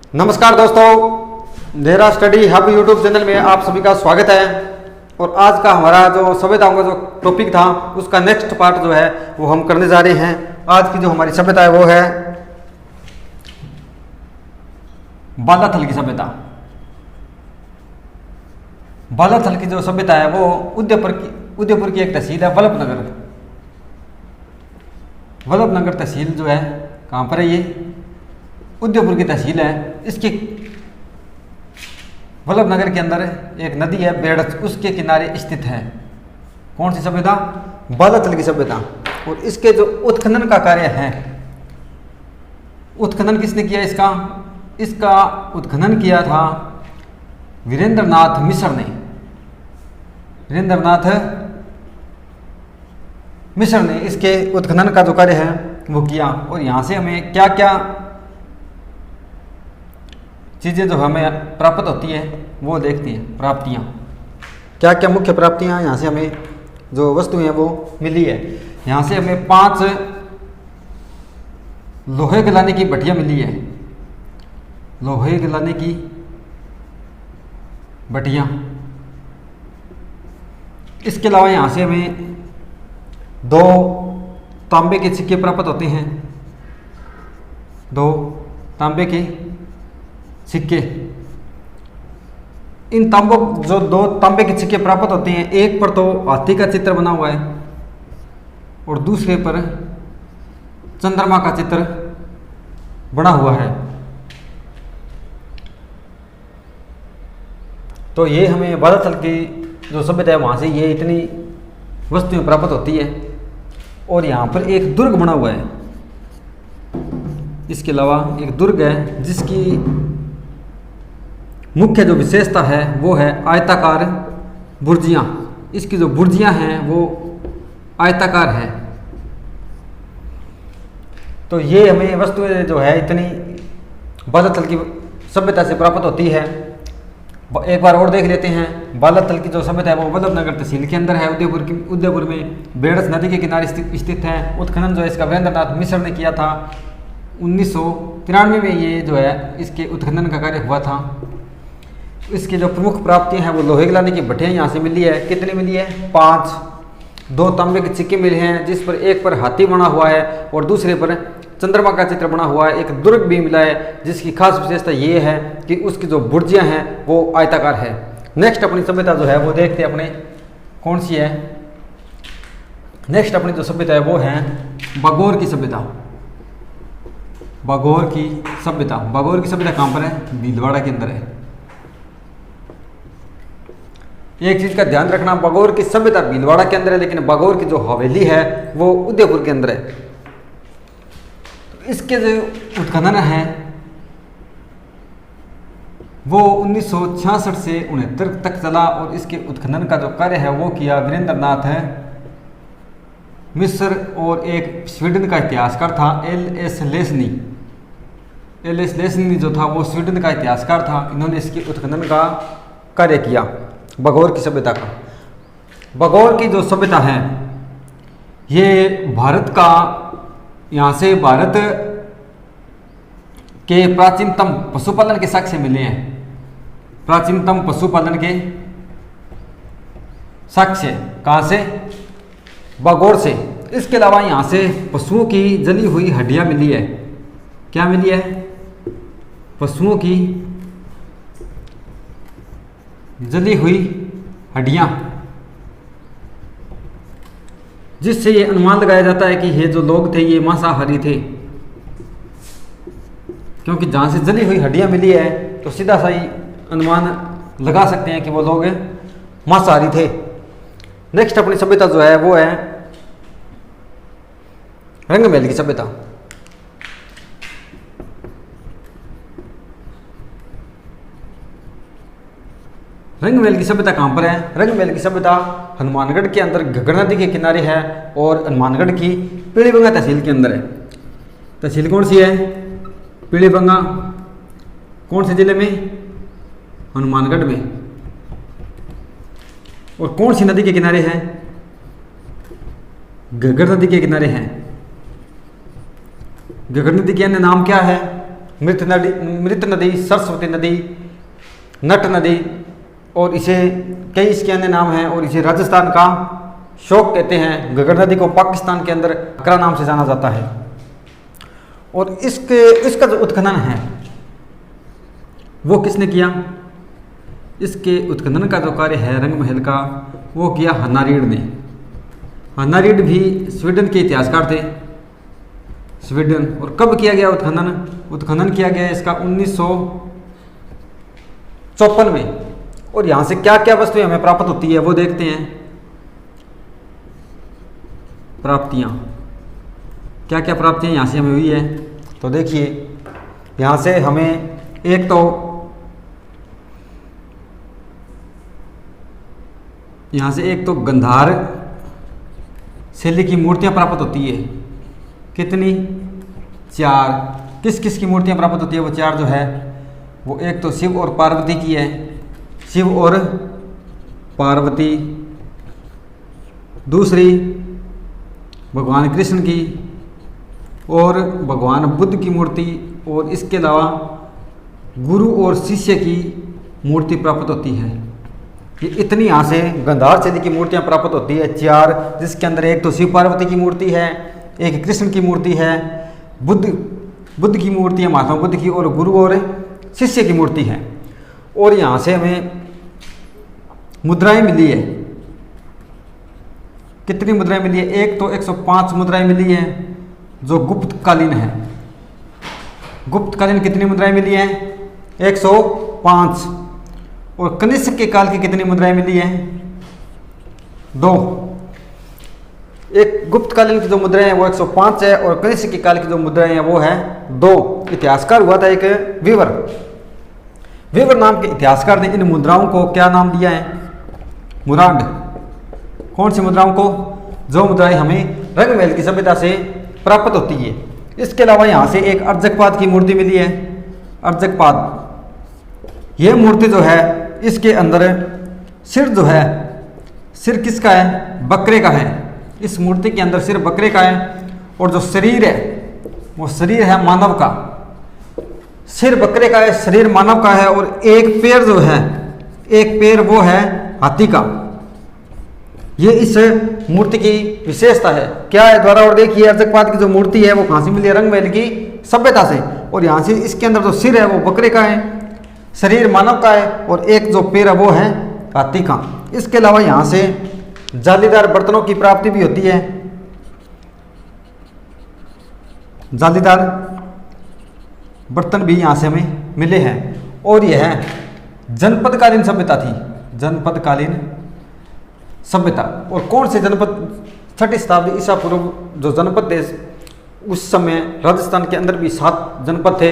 नमस्कार दोस्तों, Dehra study hub YouTube channel में आप सभी का स्वागत है। और आज का हमारा जो सभ्यताओं का जो टॉपिक था उसका नेक्स्ट पार्ट जो है वो हम करने जा रहे हैं। आज की जो हमारी सभ्यता है वो है बालाथल की सभ्यता। बालाथल की जो सभ्यता है वो उदयपुर की एक तहसील है वल्लभनगर। वल्लभनगर तहसील जो है कहाँ पर है? ये उदयपुर की तहसील है। इसके वल्लभनगर के अंदर एक नदी है बेड़च, उसके किनारे स्थित है कौन सी सभ्यता? बालाथल की सभ्यता। और इसके जो उत्खनन का कार्य है, उत्खनन किसने किया? इसका उत्खनन किया था वीरेंद्रनाथ मिश्र ने। वीरेंद्रनाथ मिश्र ने इसके उत्खनन का जो कार्य है वो किया। और यहाँ से हमें क्या क्या चीज़ें जो हमें प्राप्त होती है वो देखती हैं। प्राप्तियाँ क्या क्या मुख्य प्राप्तियाँ यहाँ से हमें जो वस्तुएं हैं वो मिली है। यहाँ से हमें 5 लोहे गलाने की भट्टियाँ मिली है। लोहे गलाने की भट्टियाँ। इसके अलावा यहाँ से हमें 2 तांबे के सिक्के प्राप्त होते हैं। 2 तांबे के सिक्के। इन 2 तांबे के सिक्के प्राप्त होते हैं, एक पर तो हाथी का चित्र बना हुआ है और दूसरे पर चंद्रमा का चित्र बना हुआ है। तो ये हमें बालाथल की जो सभ्यता है वहाँ से ये इतनी वस्तुएं प्राप्त होती है। और यहाँ पर एक दुर्ग बना हुआ है। इसके अलावा एक दुर्ग है जिसकी मुख्य जो विशेषता है वो है आयताकार बुर्जियाँ। इसकी जो बुर्जियाँ हैं वो आयताकार है। तो ये हमें वस्तुएं जो है इतनी बालाथल की सभ्यता से प्राप्त होती है। एक बार और देख लेते हैं। बालाथल की जो सभ्यता है वो वल्लभनगर तहसील के अंदर है। उदयपुर में बेड़च नदी के किनारे स्थित है। उत्खनन जो है इसका वीरेंद्रनाथ मिश्र ने किया था। 1993 में ये जो है इसके उत्खनन का कार्य हुआ था। इसकी जो प्रमुख प्राप्तियां हैं वो लोहे गलाने की भट्टियाँ यहाँ से मिली है। कितनी मिली है? 5। 2 तांबे के सिक्के मिले हैं जिस पर एक पर हाथी बना हुआ है और दूसरे पर चंद्रमा का चित्र बना हुआ है। एक दुर्ग भी मिला है जिसकी खास विशेषता ये है कि उसकी जो बुर्जियाँ हैं वो आयताकार है। नेक्स्ट अपनी सभ्यता जो है वो देखते हैं अपने कौन सी है। नेक्स्ट अपनी जो सभ्यता है वो है बागोर की सभ्यता। बागोर की सभ्यता। बागोर की सभ्यता कहाँ पर है? भीलवाड़ा के अंदर है। एक चीज का ध्यान रखना, बागोर की सभ्यता भीलवाड़ा के अंदर है लेकिन बागोर की जो हवेली है वो उदयपुर के अंदर है। तो इसके जो उत्खनन है वो 1966 से 69 तक चला। और इसके उत्खनन का जो कार्य है वो किया वीरेंद्रनाथ मिश्र और एक स्वीडन का इतिहासकार था एल.एस. लेस्नी। एल.एस. लेस्नी जो था वो स्वीडन का इतिहासकार था। इन्होंने इसके उत्खनन का कार्य किया बागोर की सभ्यता का। बागोर की जो सभ्यता है ये भारत का, यहाँ से भारत के प्राचीनतम पशुपालन के साक्ष्य मिले हैं। प्राचीनतम पशुपालन के साक्ष्य कहाँ से? बागोर से। इसके अलावा यहाँ से पशुओं की जली हुई हड्डियाँ मिली है। क्या मिली है? पशुओं की जली हुई हड्डियाँ, जिससे ये अनुमान लगाया जाता है कि ये जो लोग थे ये मांसाहारी थे। क्योंकि जहाँ से जली हुई हड्डियाँ मिली है तो सीधा सा ही अनुमान लगा सकते हैं कि वो लोग मांसाहारी थे। नेक्स्ट अपनी सभ्यता जो है वो है रंगमहल की सभ्यता। रंगमहल की सभ्यता कहाँ पर है? रंगमहल की सभ्यता हनुमानगढ़ के अंदर घग्गर नदी के किनारे है और हनुमानगढ़ की पीलीबंगा तहसील के अंदर है। तहसील कौन सी है? पीलीबंगा। कौन से जिले में? हनुमानगढ़ में। और कौन सी नदी के किनारे है? घग्गर नदी के किनारे हैं। घग्गर नदी के अन्य नाम क्या है? मृत नदी, सरस्वती नदी, नट नदी और इसे कई इसके अन्य नाम हैं। और इसे राजस्थान का शोक कहते हैं। घग्गर नदी को पाकिस्तान के अंदर अकरा नाम से जाना जाता है। और इसका जो उत्खनन है वो किसने किया? इसके उत्खनन का जो कार्य है रंग महल का वो किया हन्नारीड ने। हन्नारीड भी स्वीडन के इतिहासकार थे, स्वीडन। और कब किया गया उत्खनन? उत्खनन किया गया इसका 1954 में। और यहाँ से क्या क्या वस्तुएं हमें प्राप्त होती है वो देखते हैं। प्राप्तियाँ, क्या क्या प्राप्तियाँ यहाँ से हमें हुई है तो देखिए, यहाँ से हमें एक तो गंधार शैली की मूर्तियाँ प्राप्त होती है। कितनी? 4। किस किस की मूर्तियाँ प्राप्त होती है? वो 4 जो है वो एक तो शिव और पार्वती की है, शिव और पार्वती। दूसरी भगवान कृष्ण की और भगवान बुद्ध की मूर्ति। और इसके अलावा गुरु और शिष्य की मूर्ति प्राप्त होती है। ये इतनी यहाँ से गंधार शैली की मूर्तियाँ प्राप्त होती है 4, जिसके अंदर एक तो शिव पार्वती की मूर्ति है, एक कृष्ण की मूर्ति है, बुद्ध की मूर्ति है, महात्मा बुद्ध की, और गुरु और शिष्य की मूर्ति है। और यहाँ से हमें मुद्राएं मिली है। कितनी मुद्राएं मिली है? एक तो 105 मुद्राएं मिली है जो गुप्तकालीन है। गुप्तकालीन कितनी मुद्राएं मिली है? 105। और कनिष्क के काल की कितनी मुद्राएं मिली है? 2। एक गुप्तकालीन की जो मुद्राएं हैं वो 105 है और कनिष्क के काल की जो मुद्राएं हैं वो है 2। इतिहासकार हुआ था एक वीवर नाम के इतिहासकार ने इन मुद्राओं को क्या नाम दिया है? मुरांड। कौन सी मुद्राओं को? जो मुद्राएं हमें रंगमहल की सभ्यता से प्राप्त होती है। इसके अलावा यहाँ से एक अर्जकपाद की मूर्ति मिली है। अर्जकपाद यह मूर्ति जो है इसके अंदर सिर जो है, सिर किसका है? बकरे का है। इस मूर्ति के अंदर सिर बकरे का है और जो शरीर है वो शरीर है मानव का। सिर बकरे का है, शरीर मानव का है। और एक पैर जो है, एक पैर वो है हाथी का। ये इस मूर्ति की विशेषता है। क्या है द्वारा? और देखिए अर्जकपाद की जो मूर्ति है वो कहाँ से मिली है? रंगमहल की सभ्यता से। और यहाँ से इसके अंदर जो सिर है वो बकरे का है, शरीर मानव का है और एक जो पैर है वो है हाथी का। इसके अलावा यहाँ से जालीदार बर्तनों की प्राप्ति भी होती है। जालीदार बर्तन भी यहाँ से हमें मिले हैं। और यह जनपदकालीन सभ्यता थी, जनपदकालीन सभ्यता। और कौन से जनपद? 6ठी शताब्दी ईसा पूर्व जो जनपद थे उस समय राजस्थान के अंदर भी 7 जनपद थे।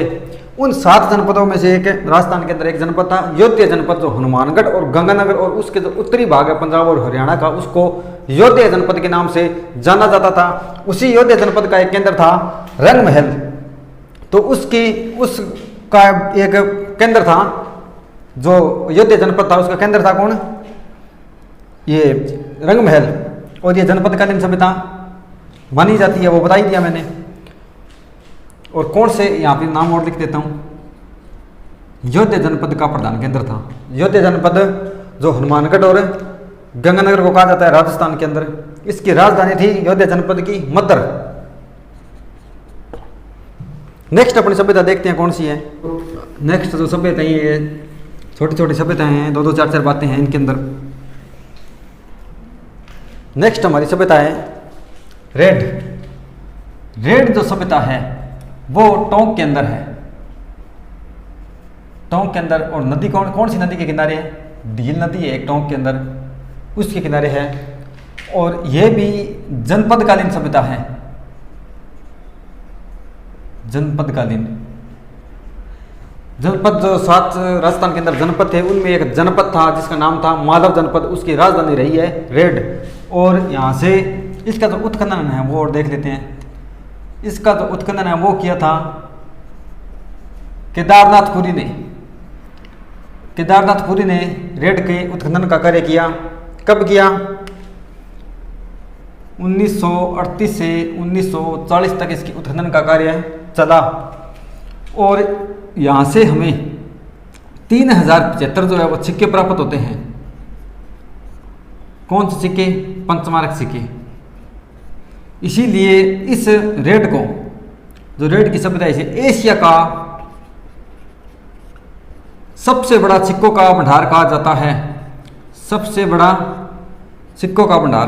उन 7 जनपदों में से एक राजस्थान के अंदर एक जनपद था योध्या जनपद, जो हनुमानगढ़ और गंगानगर और उसके जो उत्तरी भाग है पंजाब और हरियाणा का, उसको योध्या जनपद के नाम से जाना जाता था। उसी योध्या जनपद का एक केंद्र था रंगमहल। तो उसका एक केंद्र था, जो योध्या जनपद था उसका केंद्र था कौन? ये रंगमहल। और ये जनपदकालीन सभ्यता मानी जाती है, वो बता ही दिया मैंने। और कौन से यहाँ पे नाम और लिख देता हूँ। योध्या जनपद का प्रधान केंद्र था। योध्या जनपद जो हनुमानगढ़ और गंगानगर को कहा जाता है राजस्थान के अंदर, इसकी राजधानी थी योध्या जनपद की मद्र। नेक्स्ट अपनी सभ्यता देखते हैं कौन सी है। नेक्स्ट जो सभ्यता ये छोटी छोटी सभ्यताएं हैं, 2-2 4-4 बातें हैं इनके अंदर। नेक्स्ट हमारी सभ्यता है रेड। रेड जो सभ्यता है वो टोंक के अंदर है, टोंक के अंदर। और नदी कौन सी नदी के किनारे है? डील नदी है एक टोंक के अंदर, उसके किनारे है। और यह भी जनपदकालीन सभ्यता है, जनपदकालीन। जनपद जो 7 राजस्थान के अंदर जनपद थे उनमें एक जनपद था जिसका नाम था मालव जनपद, उसकी राजधानी रही है रेड। और यहाँ से इसका जो उत्खनन है वो और देख लेते हैं। इसका जो उत्खनन है वो किया था केदारनाथपुरी ने। केदारनाथपुरी ने रेड के उत्खनन का कार्य किया। कब किया? 1938 से 1940 तक इसकी उत्खनन का कार्य चला। और यहाँ से हमें 3075 जो है वो सिक्के प्राप्त होते हैं। कौन से सिक्के? पंचमारक सिक्के। इसीलिए इस रेड को, जो रेड की सभ्यता है, इसे एशिया का सबसे बड़ा सिक्कों का भंडार कहा जाता है। सबसे बड़ा सिक्कों का भंडार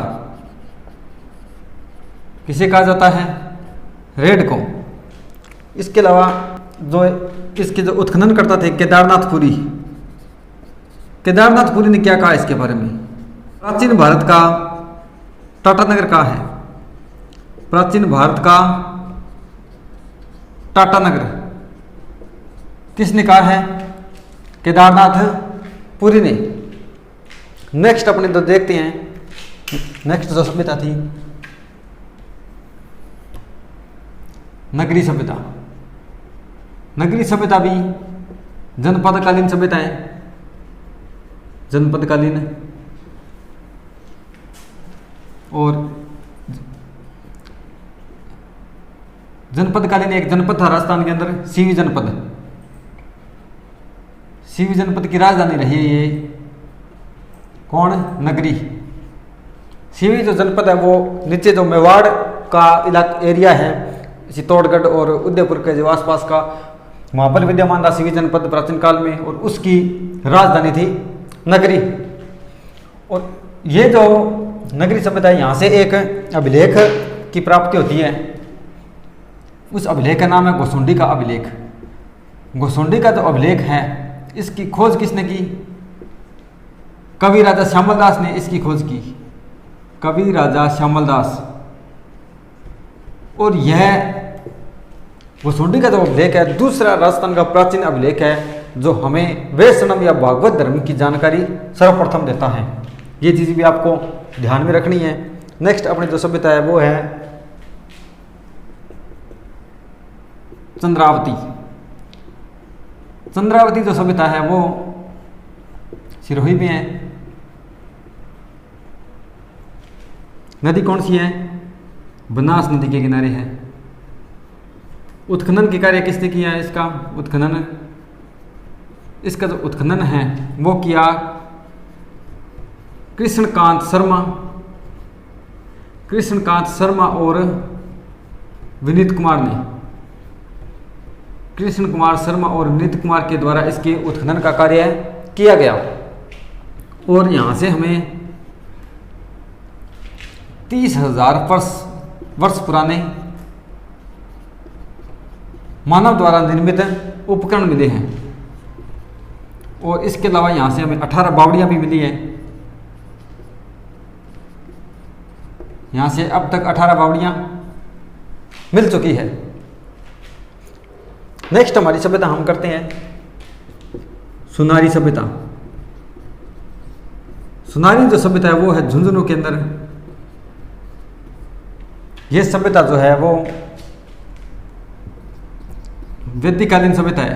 किसे कहा जाता है? रेड को। इसके अलावा जो इसके जो उत्खनन करता थे केदारनाथपुरी, केदारनाथपुरी ने क्या कहा इसके बारे में? प्राचीन भारत का टाटानगर कहाँ है? प्राचीन भारत का टाटानगर किसने कहा है? केदारनाथपुरी ने। नेक्स्ट अपने तो देखते हैं, नेक्स्ट जो सभ्यता थी नगरी सभ्यता। नगरी सभ्यता भी जनपदकालीन सभ्यता है। जनपदकालीन और जनपदकालीन एक जनपद था राजस्थान के अंदर, सीवी जनपद। सीवी जनपद की राजधानी रही है ये कौन? नगरी। सीवी जो जनपद है वो नीचे जो मेवाड़ का एरिया है, चित्तौड़गढ़ और उदयपुर के जो आसपास का, वहाँ पर विद्यमान था सीवी जनपद प्राचीन काल में, और उसकी राजधानी थी नगरी। और ये जो नगरी सभ्यता है, यहाँ से एक अभिलेख की प्राप्ति होती है। उस अभिलेख का नाम है घोसुंडी का अभिलेख। घोसुंडी का जो अभिलेख है, इसकी खोज किसने की? कवि राजा श्यामल दास ने इसकी खोज की। कवि राजा श्यामल दास। और यह घोसुंडी का जो अभिलेख है दूसरा राजस्थान का प्राचीन अभिलेख है, जो हमें वैष्णव या भागवत धर्म की जानकारी सर्वप्रथम देता है। ये चीज़ भी आपको ध्यान में रखनी है। नेक्स्ट अपनी जो सभ्यता है वो है चंद्रावती। चंद्रावती जो सभ्यता है वो सिरोही में है। नदी कौन सी है? बनास नदी के किनारे है। उत्खनन के कार्य किसने किया है? इसका उत्खनन, इसका जो उत्खनन है वो किया कृष्णकांत शर्मा। कृष्णकांत शर्मा और विनीत कुमार ने। कृष्ण कुमार शर्मा और विनीत कुमार के द्वारा इसके उत्खनन का कार्य किया गया। और यहाँ से हमें 30,000 वर्ष पुराने मानव द्वारा निर्मित उपकरण मिले हैं। और इसके अलावा यहाँ से हमें 18 बावड़ियाँ भी मिली हैं। यहाँ से अब तक 18 बावड़ियाँ मिल चुकी है। नेक्स्ट हमारी सभ्यता हम करते हैं सुनारी सभ्यता। सुनारी जो सभ्यता है वो है झुंझुनू के अंदर। यह सभ्यता जो है वो वैदिककालीन सभ्यता है।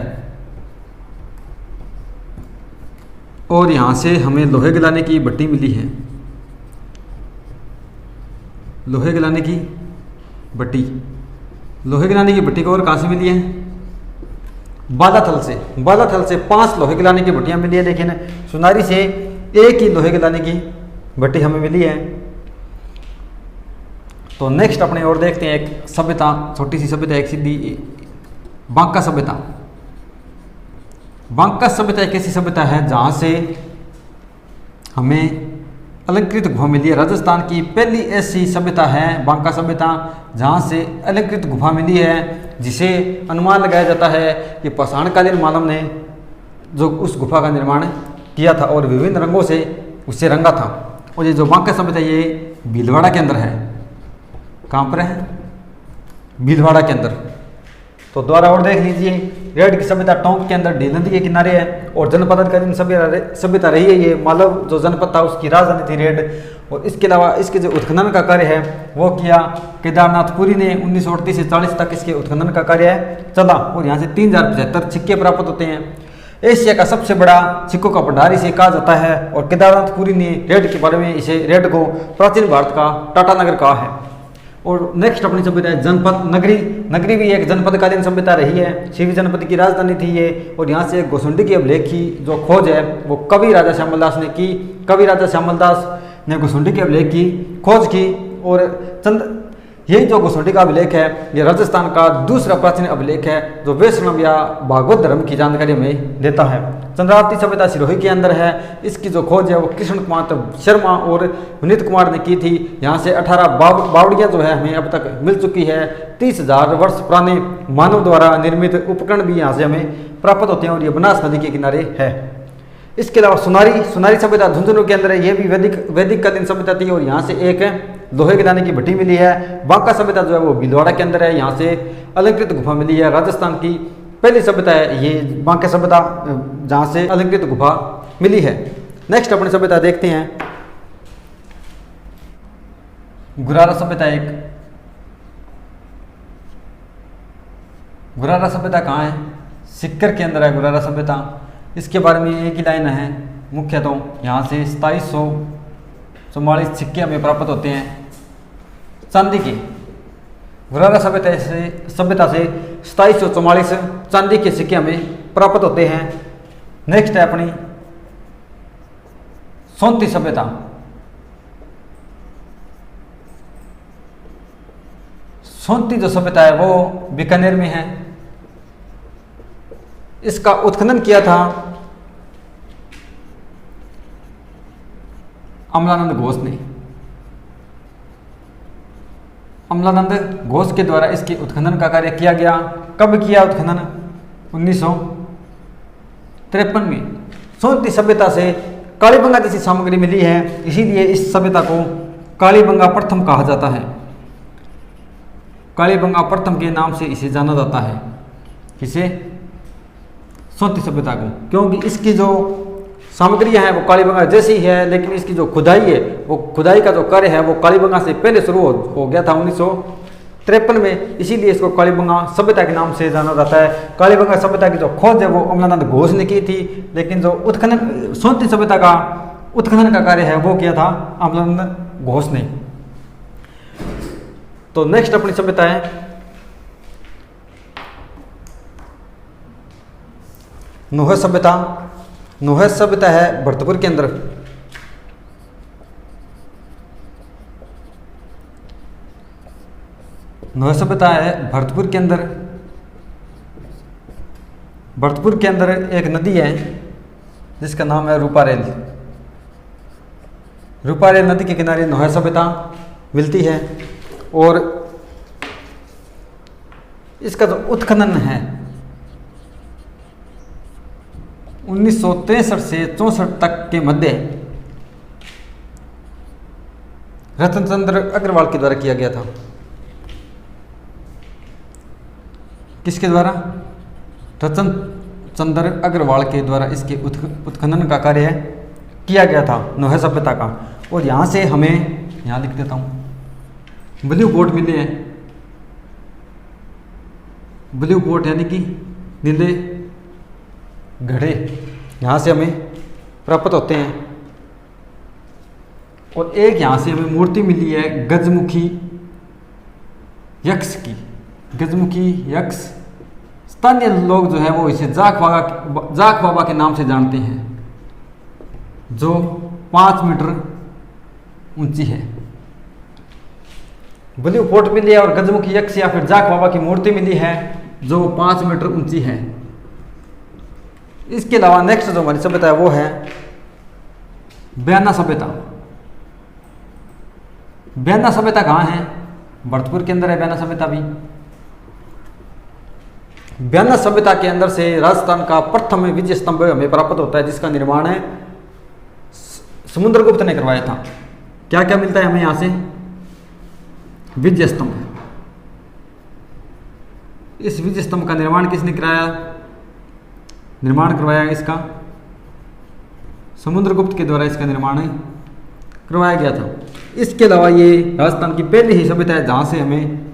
और यहाँ से हमें लोहे गलाने की भट्टी मिली है। लोहे गलाने की भट्टी। लोहे गलाने की भट्टी को और कहाँ से मिली है? बालाथल से। बालाथल से 5 लोहे गलाने की भट्टियाँ मिली है, लेकिन सुनारी से एक ही लोहे गलाने की भट्टी हमें मिली है। तो नेक्स्ट अपने और देखते हैं एक सभ्यता, छोटी सी सभ्यता, एक सीधी बांका सभ्यता। बांका सभ्यता एक ऐसी सभ्यता है जहाँ से हमें अलंकृत गुफा मिली है। राजस्थान की पहली ऐसी सभ्यता है बांका सभ्यता, जहाँ से अलंकृत गुफा मिली है, जिसे अनुमान लगाया जाता है कि पाषाणकालीन मानव ने जो उस गुफा का निर्माण किया था और विभिन्न रंगों से उसे रंगा था। और ये जो बांका सभ्यता ये भीलवाड़ा के अंदर है। कहाँ पर है? भीलवाड़ा के अंदर। तो दोबारा और देख लीजिए, रेड की सभ्यता टोंक के अंदर ढील नदी के किनारे है। और जनपदकालीन सभ्यता रही है ये मालव जो जनपद था उसकी राजधानी थी रेड। और इसके अलावा इसके जो उत्खनन का कार्य है वो किया केदारनाथपुरी ने। 1938 से 40 तक इसके उत्खनन का कार्य चला। और यहाँ से 3075 सिक्के प्राप्त होते हैं। एशिया का सबसे बड़ा सिक्कों का भंडार इसे कहा जाता है। और केदारनाथपुरी ने रेड के बारे में इसे रेड को प्राचीन भारत का टाटानगर कहा है। और नेक्स्ट अपनी सभ्यता है जनपद नगरी। नगरी भी एक जनपदकालीन सभ्यता रही है, शिवी जनपद की राजधानी थी ये। और यहाँ से घुसुंडी के अभिलेख की जो खोज है वो कवि राजा श्यामल दास ने की। कवि राजा श्यामल दास ने घुसुंडी के अभिलेख की खोज की। और यही जो घुसुंडी का अभिलेख है ये राजस्थान का दूसरा प्राचीन अभिलेख है जो वैष्णव या भागवत धर्म की जानकारी हमें देता है। चंद्रावती सभ्यता सिरोही के अंदर है। इसकी जो खोज है वो कृष्ण कुमार शर्मा और विनीत कुमार ने की थी। यहाँ से 18 बावड़ियाँ जो है हमें अब तक मिल चुकी है। 30,000 वर्ष पुराने मानव द्वारा निर्मित उपकरण भी यहाँ से हमें प्राप्त होते हैं और ये बनास नदी के किनारे है। इसके अलावा सुनारी सभ्यता झुंझुनू के अंदर है। ये भी वैदिक कालीन सभ्यता थी और यहाँ से एक लोहे के दाने की भट्टी मिली है। बांका सभ्यता जो है वो भीलवाड़ा के अंदर है। यहाँ से अलंकृत गुफा मिली है। राजस्थान की पहली सभ्यता है ये बांका सभ्यता जहाँ से अलंकृत गुफा मिली है। नेक्स्ट अपनी सभ्यता देखते हैं गुरारा सभ्यता। गुरारा सभ्यता कहाँ है? सिक्कर के अंदर है गुरारा सभ्यता। इसके बारे में एक ही लाइन है मुख्यतः। यहाँ से 2744 सिक्के हमें प्राप्त होते हैं चांदी के। गुरारा सभ्यता से 2744 चांदी के सिक्के हमें प्राप्त होते हैं। नेक्स्ट है अपनी सोंती सभ्यता। सोंती जो सभ्यता है वो बीकानेर में है। इसका उत्खनन किया था अमलानंद घोष ने। अमलानंद घोष के द्वारा इसके उत्खनन का कार्य किया गया। कब किया उत्खनन? 1953 में। सोंती सभ्यता से कालीबंगा जैसी सामग्री मिली है, इसीलिए इस सभ्यता को कालीबंगा प्रथम कहा जाता है। कालीबंगा प्रथम के नाम से इसे जाना जाता है। किसे? सोंती सभ्यता को, क्योंकि इसकी जो सामग्रियां हैं वो कालीबंगा जैसी है, लेकिन इसकी जो खुदाई है वो खुदाई का जो कार्य है वो कालीबंगा से पहले शुरू हो गया था 1953 में। इसीलिए इसको कालीबंगा सभ्यता के नाम से जाना जाता है। कालीबंगा सभ्यता की जो खोज है वो अमलानंद घोष ने की थी, लेकिन जो उत्खनन सोंती सभ्यता का उत्खनन का कार्य है वो किया था अमलानंद घोष ने। तो नेक्स्ट अपनी सभ्यता है नोह सभ्यता। नोह सभ्यता है भरतपुर के अंदर। नोह सभ्यता है भरतपुर के अंदर। भरतपुर के अंदर एक नदी है जिसका नाम है रूपारेल। रूपारेल नदी के किनारे नोह सभ्यता मिलती है। और इसका जो उत्खनन है 1963 से 64 तक के मध्य रतनचंद्र अग्रवाल के द्वारा किया गया था। किसके द्वारा? रतनचंद्र अग्रवाल के द्वारा इसके उत्खनन का कार्य किया गया था नोह सभ्यता का। और यहाँ से हमें यहाँ लिख देता हूँ ब्लू पोर्ट मिले हैं। ब्लू पोर्ट यानी कि नीले घड़े यहाँ से हमें प्राप्त होते हैं। और एक यहाँ से हमें मूर्ति मिली है गजमुखी यक्ष की। गजमुखी यक्ष स्थानीय लोग जो है वो इसे जाख बाबा के नाम से जानते हैं, जो 5 मीटर ऊंची है। ब्लू पोर्ट मिली है और गजमुखी यक्ष या फिर जाख बाबा की मूर्ति मिली है जो 5 मीटर ऊंची है। इसके अलावा नेक्स्ट जो हमारी सभ्यता है वो है बयाना सभ्यता। बयाना सभ्यता कहाँ है? भरतपुर के अंदर है बयाना सभ्यता भी। बयाना सभ्यता के अंदर से राजस्थान का प्रथम विजय स्तंभ हमें प्राप्त होता है, जिसका निर्माण है समुद्रगुप्त ने करवाया था। क्या क्या मिलता है हमें यहाँ से? विजय स्तंभ। इस विजय स्तंभ का निर्माण किसने कराया? निर्माण करवाया इसका समुद्रगुप्त के द्वारा इसका निर्माण करवाया गया था। इसके अलावा ये राजस्थान की पहली ही सभ्यता है जहाँ से हमें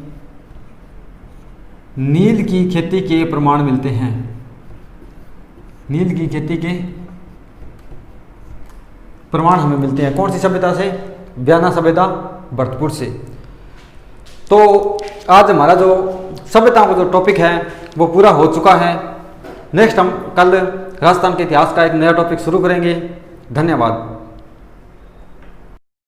नील की खेती के प्रमाण मिलते हैं। नील की खेती के प्रमाण हमें मिलते हैं। कौन सी सभ्यता से? बयाना सभ्यता भरतपुर से। तो आज हमारा जो सभ्यताओं का जो टॉपिक है वो पूरा हो चुका है। नेक्स्ट हम कल राजस्थान के इतिहास का एक नया टॉपिक शुरू करेंगे। धन्यवाद।